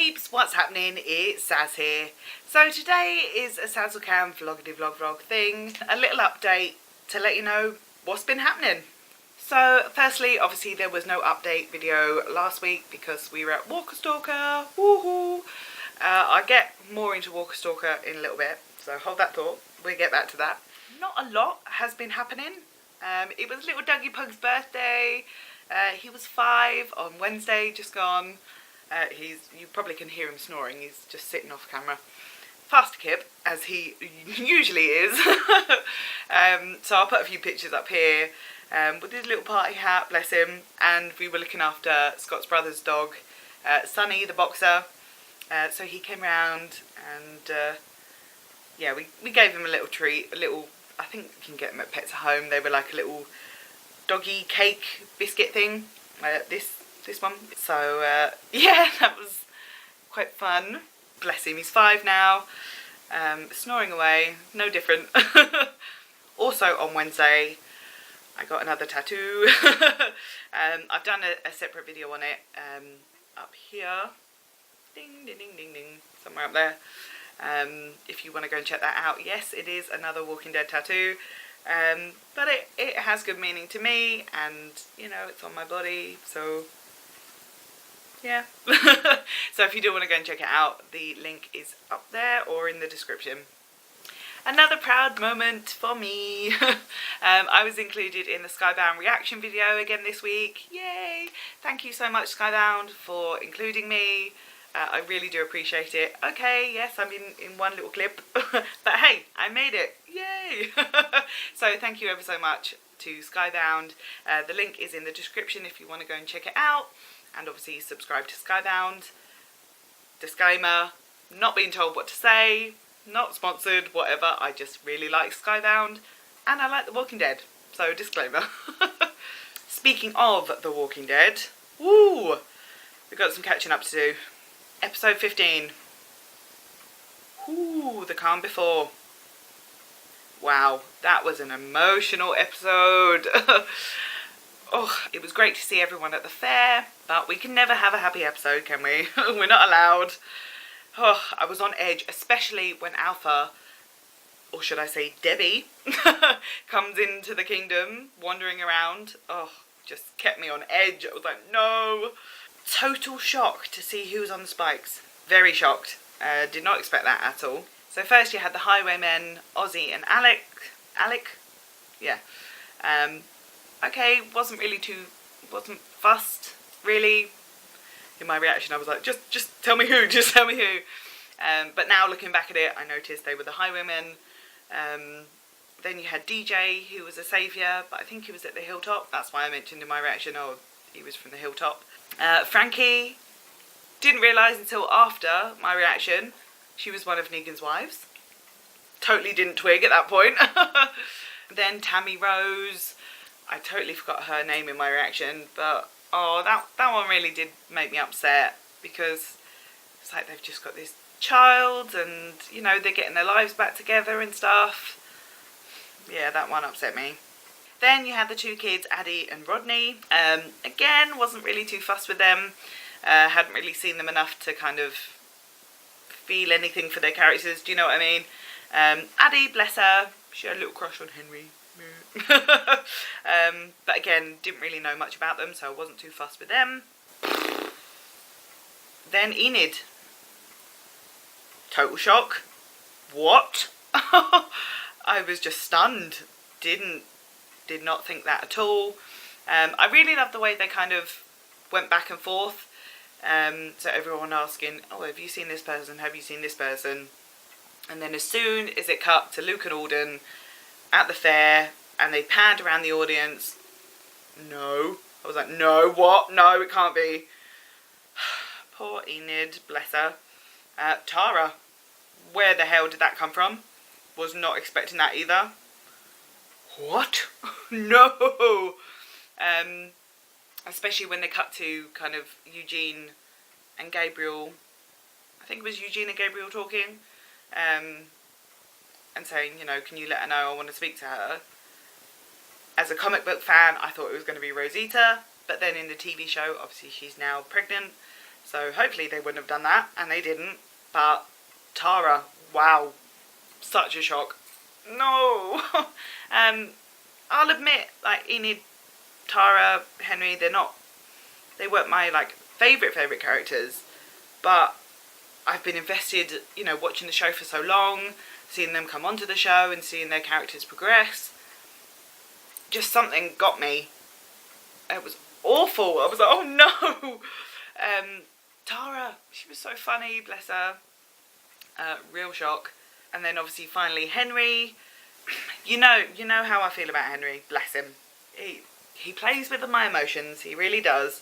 peeps, what's happening? It's Saz here. So today is a Sazzlecam vloggity vlog thing, a little update to let you know what's been happening. So firstly, obviously there was no update video last week because we were at Walker Stalker, woohoo! I'll get more into Walker Stalker in a little bit, so hold that thought, we'll get back to that. Not a lot has been happening. It was little Dougie Pug's birthday. He was 5 on Wednesday, just gone. You probably can hear him snoring, he's just sitting off camera. Fast kip, as he usually is. So I'll put a few pictures up here with his little party hat, bless him. And we were looking after Scott's brother's dog, Sonny the boxer. So he came round and yeah, we gave him a little treat, I think you can get them at Pets at Home. They were like a little doggy cake biscuit thing, this one. So yeah, that was quite fun. Bless him, he's 5 now, snoring away, no different. Also on Wednesday I got another tattoo. I've done a separate video on it up here, ding ding ding ding ding, somewhere up there. If you want to go and check that out, yes, it is another Walking Dead tattoo, but it has good meaning to me, and you know, it's on my body, so yeah. So if you do want to go and check it out, the link is up there or in the description. Another proud moment for me. I was included in the Skybound reaction video again this week. Yay! Thank you so much, Skybound, for including me. I really do appreciate it. Okay, yes, I'm in one little clip, but hey, I made it. Yay! So thank you ever so much to Skybound. The link is in the description if you want to go and check it out. And obviously subscribe to Skybound. Disclaimer, not being told what to say, not sponsored, whatever. I just really like Skybound and I like The Walking Dead. So disclaimer. Speaking of The Walking Dead, woo! We've got some catching up to do. Episode 15. Ooh, the calm before. Wow, that was an emotional episode. Oh, it was great to see everyone at the fair, but we can never have a happy episode, can we? We're not allowed. Oh, I was on edge, especially when Alpha, or should I say Debbie, comes into the kingdom, wandering around. Oh, just kept me on edge. I was like, no. Total shock to see who was on the spikes. Very shocked. Did not expect that at all. So first you had the Highwaymen, Ozzy and Alec. Yeah. Okay, wasn't fussed, really. In my reaction I was like, just tell me who, just tell me who. But now looking back at it, I noticed they were the Highwaymen. Then you had DJ, who was a saviour, but I think he was at the hilltop. That's why I mentioned in my reaction, oh, he was from the hilltop. Frankie, didn't realise until after my reaction, she was one of Negan's wives. Totally didn't twig at that point. Then Tammy Rose, I totally forgot her name in my reaction, but oh, that one really did make me upset, because it's like they've just got this child and, you know, they're getting their lives back together and stuff. Yeah, that one upset me. Then you had the 2 kids, Addie and Rodney. Again, wasn't really too fussed with them. Hadn't really seen them enough to kind of feel anything for their characters, do you know what I mean? Addie, bless her, she had a little crush on Henry. But again, didn't really know much about them, so I wasn't too fussed with them. Then Enid. Total shock. What? I was just stunned. Did not think that at all. I really loved the way they kind of went back and forth. So everyone asking, oh, have you seen this person? Have you seen this person? And then as soon as it cut to Luke and Alden at the fair, and they panned around the audience, no. I was like, no, what? No, it can't be. Poor Enid, bless her. Tara, where the hell did that come from? Was not expecting that either. What? No. Especially when they cut to kind of Eugene and Gabriel. I think it was Eugene and Gabriel talking. And saying, you know, can you let her know I want to speak to her? As a comic book fan, I thought it was going to be Rosita. But then in the TV show, obviously she's now pregnant. So hopefully they wouldn't have done that, and they didn't. But Tara, wow, such a shock. No. I'll admit, like, Enid, Tara, Henry, they weren't my, like, favourite characters, but I've been invested, you know, watching the show for so long, seeing them come onto the show and seeing their characters progress. Just something got me. It was awful. I was like, oh no. Tara, she was so funny, bless her. Real shock. And then obviously finally Henry. You know how I feel about Henry, bless him. He plays with my emotions, he really does.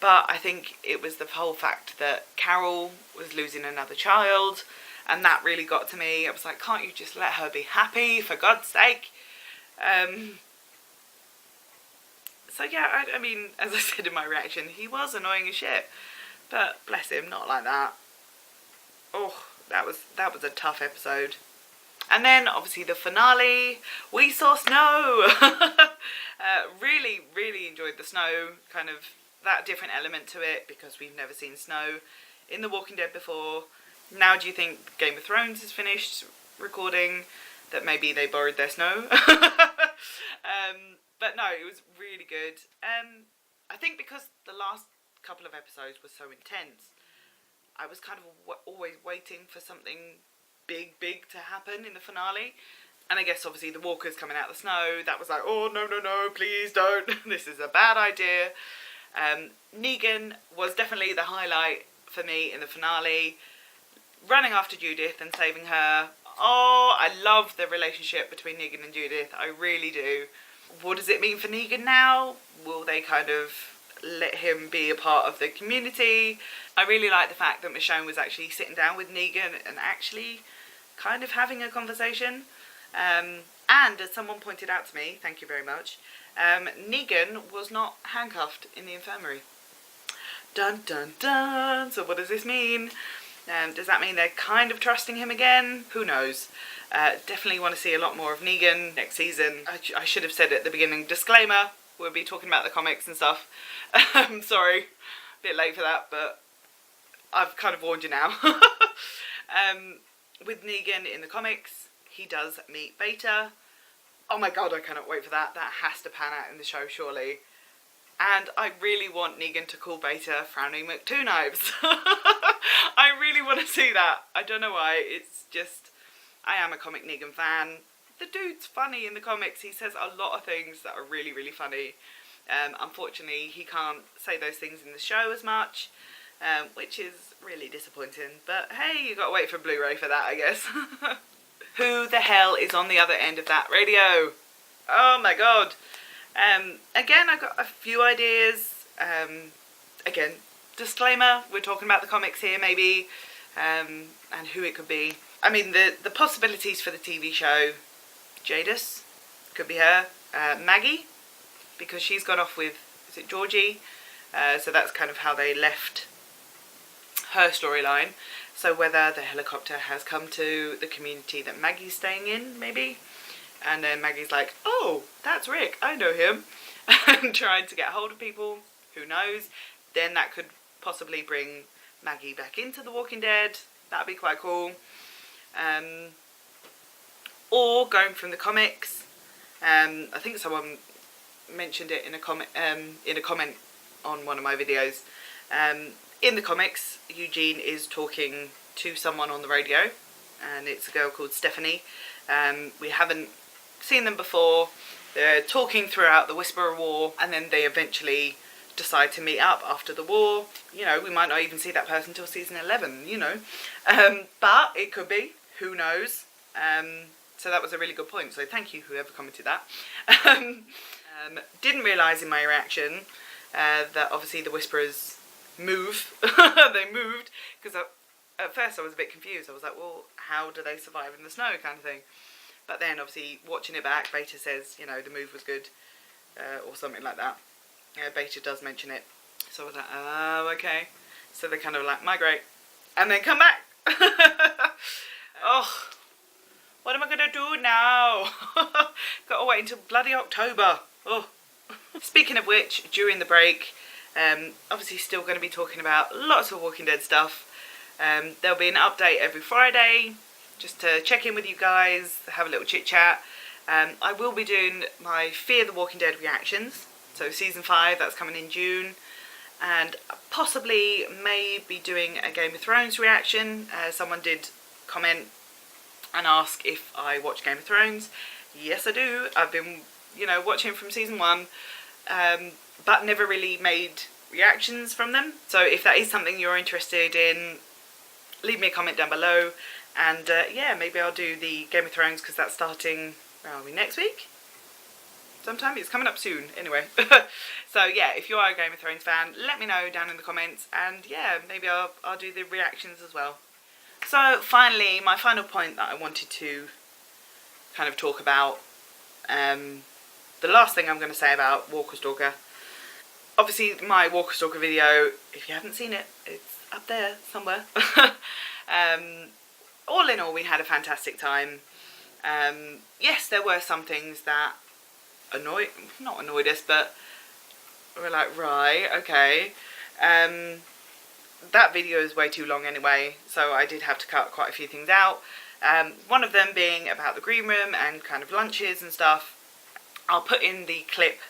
But I think it was the whole fact that Carol was losing another child, and that really got to me. I was like, can't you just let her be happy, for God's sake? So yeah, I mean, as I said in my reaction, he was annoying as shit. But bless him, not like that. Oh, that was a tough episode. And then obviously the finale, we saw snow. Really, really enjoyed the snow, kind of that different element to it, because we've never seen snow in The Walking Dead before. Now do you think Game of Thrones is finished recording, that maybe they borrowed their snow? But no, it was really good. I think because the last couple of episodes were so intense, I was kind of always waiting for something big to happen in the finale. And I guess obviously the walkers coming out of the snow, that was like, oh no, please don't. This is a bad idea. Negan was definitely the highlight for me in the finale. Running after Judith and saving her. Oh, I love the relationship between Negan and Judith. I really do. What does it mean for Negan now? Will they kind of let him be a part of the community? I really like the fact that Michonne was actually sitting down with Negan and actually kind of having a conversation. And as someone pointed out to me, thank you very much, Negan was not handcuffed in the infirmary. Dun dun dun. So what does this mean? Does that mean they're kind of trusting him again? Who knows? Definitely want to see a lot more of Negan next season. I should have said it at the beginning. Disclaimer, we'll be talking about the comics and stuff. Sorry, a bit late for that, but I've kind of warned you now. With Negan in the comics, he does meet Beta. Oh my god, I cannot wait for that. That has to pan out in the show, surely. And I really want Negan to call Beta Frowning McTwo-Knives. I really want to see that. I don't know why. It's just, I am a comic Negan fan. The dude's funny in the comics. He says a lot of things that are really, really funny. Unfortunately, he can't say those things in the show as much, which is really disappointing. But hey, you got to wait for Blu-ray for that, I guess. Who the hell is on the other end of that radio? Oh my god. Again, I got a few ideas. Again, disclaimer, we're talking about the comics here maybe, and who it could be. I mean, the possibilities for the TV show, Jadis, could be her. Maggie, because she's gone off with, is it Georgie? So that's kind of how they left her storyline. So whether the helicopter has come to the community that Maggie's staying in, maybe. And then Maggie's like, oh, that's Rick, I know him. And trying to get hold of people, who knows. Then that could possibly bring Maggie back into The Walking Dead. That'd be quite cool. Or going from the comics. I think someone mentioned it in a comment on one of my videos. In the comics, Eugene is talking to someone on the radio, and it's a girl called Stephanie. We haven't seen them before. They're talking throughout the Whisperer War, and then they eventually decide to meet up after the war. You know, we might not even see that person until season 11, you know. But it could be, who knows. So that was a really good point, so thank you whoever commented that. Didn't realise in my reaction that obviously the Whisperers move. They moved, because at first I was a bit confused. I was like, well, how do they survive in the snow, kind of thing. But then obviously watching it back, Beta says, you know, the move was good, or something like that. Beta does mention it. So I was like, oh, okay. So they kind of like migrate and then come back. Oh, what am I going to do now? Got to wait until bloody October. Oh. Speaking of which, during the break, Obviously still going to be talking about lots of Walking Dead stuff. There'll be an update every Friday, just to check in with you guys, have a little chit chat. I will be doing my Fear the Walking Dead reactions, so season 5, that's coming in June, and possibly may be doing a Game of Thrones reaction. Someone did comment and ask if I watch Game of Thrones. Yes, I do. I've been, watching from season 1, but never really made reactions from them. So if that is something you're interested in, leave me a comment down below. And yeah, maybe I'll do the Game of Thrones, because that's starting, where are we, next week? Sometime, it's coming up soon, anyway. So yeah, if you are a Game of Thrones fan, let me know down in the comments, and yeah, maybe I'll do the reactions as well. So finally, my final point that I wanted to kind of talk about, the last thing I'm going to say about Walker Stalker. Obviously my Walker Stalker video, if you haven't seen it, it's up there somewhere. All in all, we had a fantastic time. Yes, there were some things that not annoyed us, but we're like, right, okay. That video is way too long anyway, so I did have to cut quite a few things out. One of them being about the green room and kind of lunches and stuff. I'll put in the clip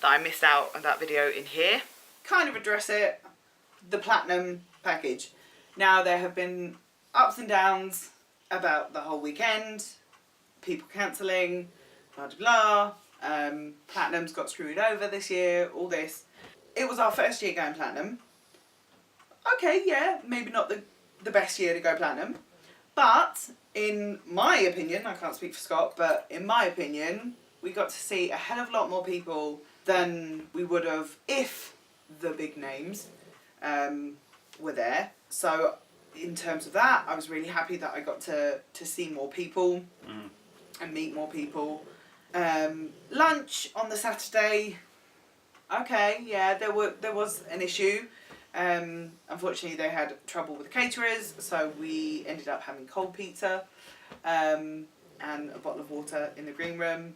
that I missed out on that video in here. Kind of address it, the platinum package. Now, there have been ups and downs about the whole weekend, people cancelling, blah blah blah. Platinum's got screwed over this year, all this. It was our first year going platinum. Okay, yeah, maybe not the best year to go platinum, but in my opinion, I can't speak for Scott, but in my opinion, we got to see a hell of a lot more people than we would have if the big names were there. So in terms of that, I was really happy that I got to see more people and meet more people. Lunch on the Saturday, okay, yeah, there was an issue. Unfortunately, they had trouble with the caterers, so we ended up having cold pizza and a bottle of water in the green room.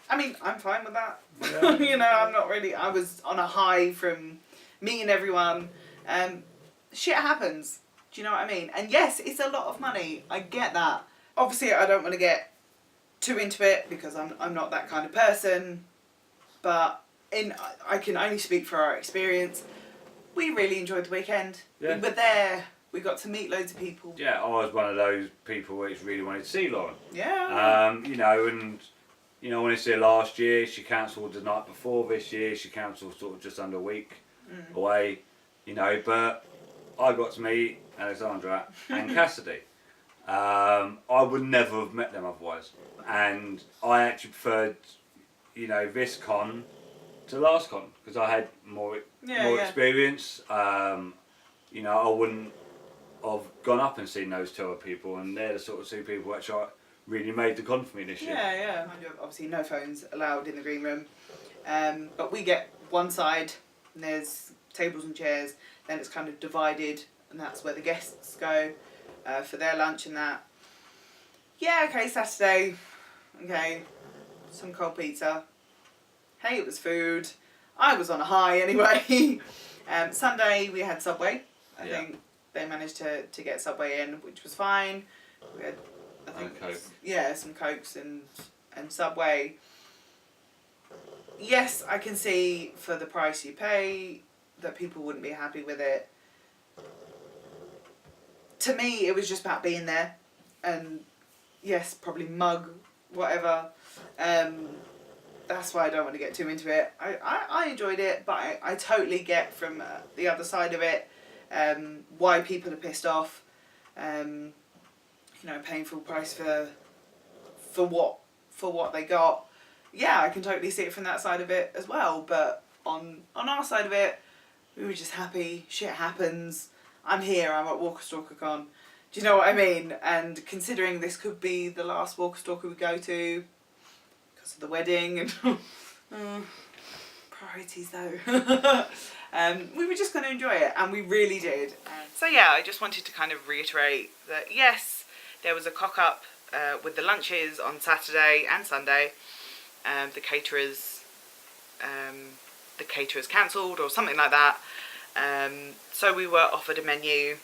I mean, I'm fine with that. Yeah. I'm not really. I was on a high from meeting everyone. Shit happens. Do you know what I mean? And yes, it's a lot of money. I get that. Obviously, I don't want to get too into it because I'm not that kind of person. But I can only speak for our experience. We really enjoyed the weekend. Yeah. We were there. We got to meet loads of people. Yeah, I was one of those people which really wanted to see Lauren. Yeah. I wanted to see her last year. She cancelled the night before this year. She cancelled sort of just under a week away. But I got to meet Alexandra and Cassidy. I would never have met them otherwise. And I actually preferred, this con to last con because I had more experience. I wouldn't have gone up and seen those two other people, and they're the sort of two people which I really made the con for me this year. Yeah. Obviously no phones allowed in the green room, but we get one side and there's tables and chairs, then it's kind of divided, and that's where the guests go for their lunch and that. Yeah, okay, Saturday, okay, some cold pizza. Hey, it was food. I was on a high anyway. Sunday we had Subway. I think they managed to get Subway in, which was fine. We had, I think, Coke. Some Cokes and Subway. Yes, I can see for the price you pay that people wouldn't be happy with it. To me, it was just about being there, and yes, probably mug, whatever. That's why I don't want to get too into it. I enjoyed it, but I totally get from the other side of it why people are pissed off. Paying full price for what they got. Yeah, I can totally see it from that side of it as well. But on our side of it, we were just happy. Shit happens. I'm here. I'm at Walker Stalker Con. Do you know what I mean? And considering this could be the last Walker Stalker we go to because of the wedding and priorities though. We were just going to enjoy it, and we really did. So yeah, I just wanted to kind of reiterate that yes, there was a cock up with the lunches on Saturday and Sunday. The caterers the caterer's cancelled or something like that. So we were offered a menu,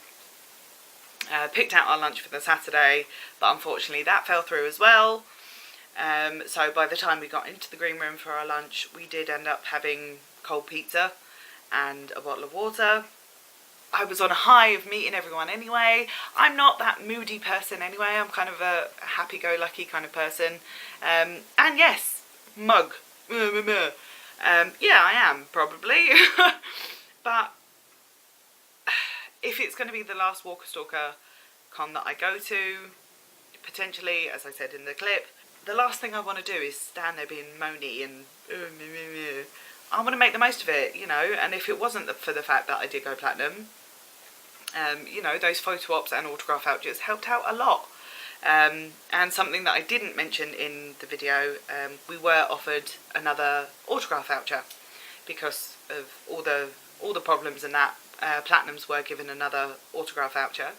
picked out our lunch for the Saturday, but unfortunately that fell through as well. So by the time we got into the green room for our lunch, we did end up having cold pizza and a bottle of water. I was on a high of meeting everyone anyway. I'm not that moody person anyway. I'm kind of a happy-go-lucky kind of person. And yes, mug. Yeah, I am, probably. But if it's going to be the last Walker Stalker con that I go to, potentially, as I said in the clip, the last thing I want to do is stand there being moany and I want to make the most of it, you know. And if it wasn't for the fact that I did go platinum, you know, those photo ops and autograph vouchers helped out a lot. And something that I didn't mention in the video, we were offered another autograph voucher because of all the problems and that. Platinums were given another autograph voucher,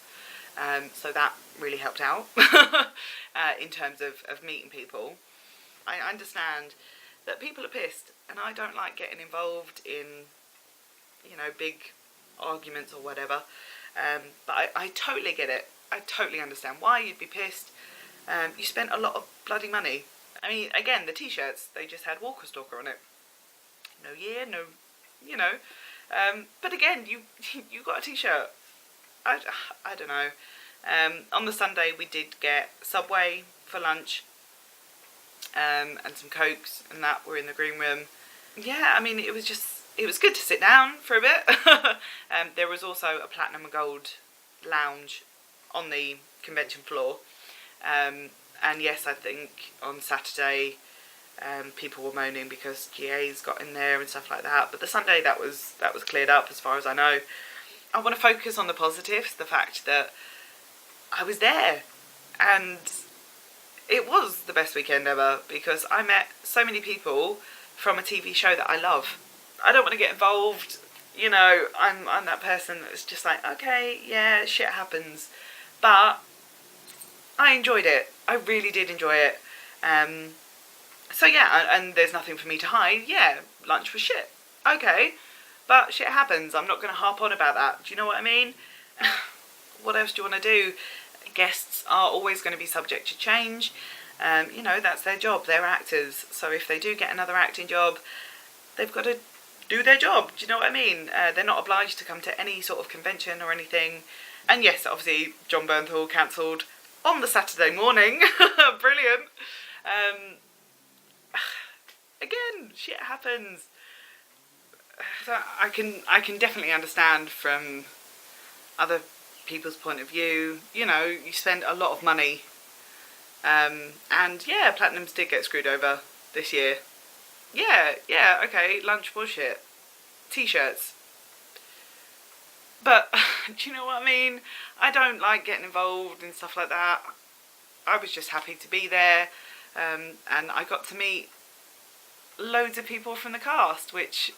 so that really helped out in terms of meeting people. I understand that people are pissed, and I don't like getting involved in, you know, big arguments or whatever. But I totally get it. I totally understand why you'd be pissed. You spent a lot of bloody money. I mean, again, the t-shirts, they just had Walker Stalker on it. No year, no, you know. But again, you got a t-shirt. I don't know. On the Sunday we did get Subway for lunch, and some Cokes, and that were in the green room. Yeah, I mean, it was good to sit down for a bit. There was also a platinum and gold lounge on the convention floor. And yes, I think on Saturday people were moaning because GA's got in there and stuff like that. But the Sunday that was cleared up as far as I know. I want to focus on the positives, the fact that I was there and it was the best weekend ever because I met so many people from a TV show that I love. I don't want to get involved, you know, I'm that person that's just like, okay, yeah, shit happens. But I enjoyed it. I really did enjoy it. So yeah, and there's nothing for me to hide. Yeah, lunch was shit. Okay, but shit happens. I'm not going to harp on about that. Do you know what I mean? What else do you want to do? Guests are always going to be subject to change. You know, that's their job. They're actors. So if they do get another acting job, they've got to do their job. Do you know what I mean? They're not obliged to come to any sort of convention or anything. And yes, obviously, John Bernthal cancelled on the Saturday morning. Brilliant. Again, shit happens. So I can definitely understand from other people's point of view. You know, you spend a lot of money. And yeah, Platinums did get screwed over this year. Yeah, okay, lunch was shit. T-shirts. But, do you know what I mean? I don't like getting involved in stuff like that. I was just happy to be there. And I got to meet loads of people from the cast, which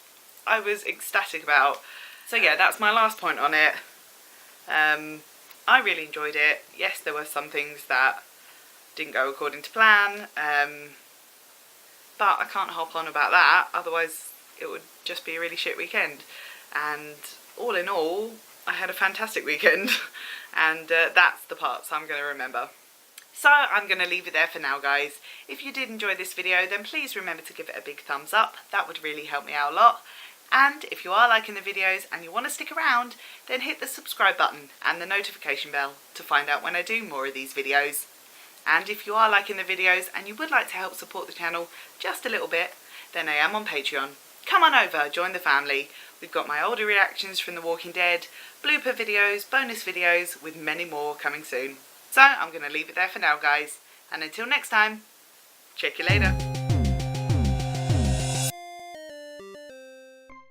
I was ecstatic about. So yeah, that's my last point on it. I really enjoyed it. Yes, there were some things that didn't go according to plan. But I can't hop on about that, otherwise it would just be a really shit weekend. And all in all, I had a fantastic weekend. And that's the parts I'm going to remember. So I'm going to leave it there for now, guys. If you did enjoy this video, then please remember to give it a big thumbs up. That would really help me out a lot. And if you are liking the videos and you want to stick around, then hit the subscribe button and the notification bell to find out when I do more of these videos. And if you are liking the videos and you would like to help support the channel just a little bit, then I am on Patreon. Come on over, join the family. We've got my older reactions from The Walking Dead, blooper videos, bonus videos, with many more coming soon. So I'm going to leave it there for now, guys. And until next time, check you later.